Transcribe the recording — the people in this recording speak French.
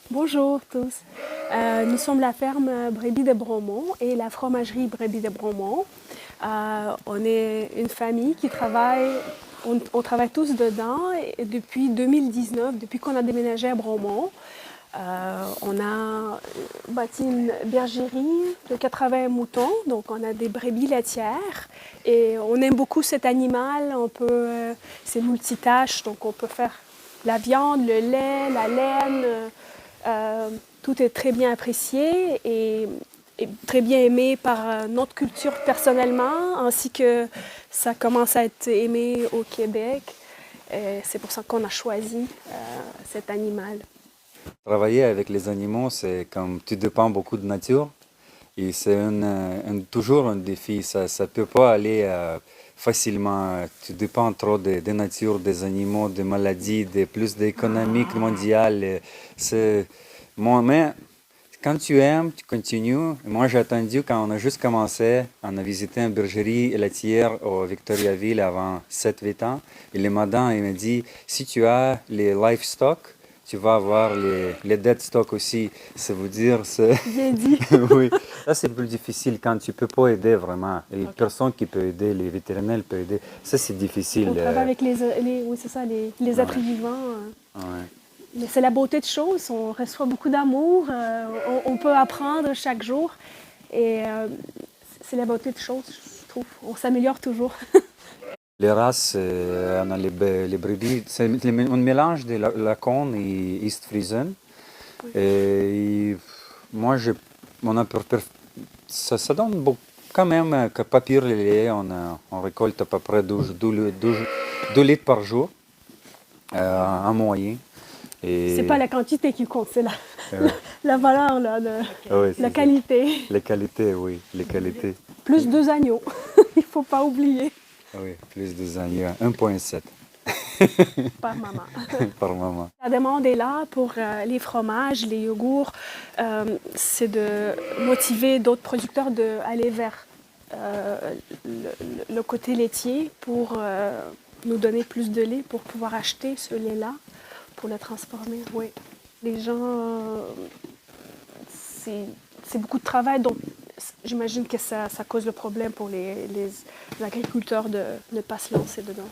Bonjour tous. Nous sommes la ferme Brebis de Bromont et la fromagerie Brebis de Bromont. On est une famille qui travaille, on travaille tous dedans et depuis 2019, depuis qu'on a déménagé à Bromont. On a bâti une bergerie de 80 moutons, donc on a des brebis laitières et on aime beaucoup cet animal. C'est multitâche, donc on peut faire la viande, le lait, la laine. Tout est très bien apprécié et très bien aimé par notre culture personnellement, ainsi que ça commence à être aimé au Québec. Et c'est pour ça qu'on a choisi cet animal. Travailler avec les animaux, c'est comme tu dépends beaucoup de nature et c'est toujours un défi. Ça ne peut pas aller facilement. Tu dépends trop de nature, des animaux, des maladies, de plus d'économique mondiale. Mais quand tu aimes, tu continues. Moi, j'ai attendu quand on a juste commencé. On a visité une bergerie laitière au Victoriaville avant 7 8 ans. Et le madame, il m'a dit, si tu as les livestock, tu vas avoir les dead stock aussi. Ça veut dire, Bien dit. oui, ça c'est plus difficile quand tu peux pas aider vraiment. Et Ok. personne qui peut aider, les vétérinaires peuvent aider. Ça c'est difficile. On travaille avec oui, c'est ça, les êtres Ouais, vivants. ouais. Mais c'est la beauté de choses. On reçoit beaucoup d'amour. On peut apprendre chaque jour. Et c'est la beauté de choses, je trouve. On s'améliore toujours. Les races, on a les brebis, c'est un mélange de Lacan et East Friesen. Oui. Et moi, ça donne quand même que pas pire les laits. On récolte à peu près 12 litres par jour en moyen. C'est pas Et la quantité qui compte, c'est euh, la valeur, oui, la c'est ça. qualité. Les qualités, oui, les qualités. Plus 2 agneaux, il faut pas oublier, Oui, plus de ans, il y a 1,7 par maman. par maman. La demande est là pour les fromages, les yogourts. C'est de motiver d'autres producteurs d'aller vers le côté laitier pour nous donner plus de lait, pour pouvoir acheter ce lait-là, pour le transformer. Oui. Les gens, c'est c'est beaucoup de travail, donc j'imagine que ça cause le problème pour les agriculteurs de ne pas se lancer dedans.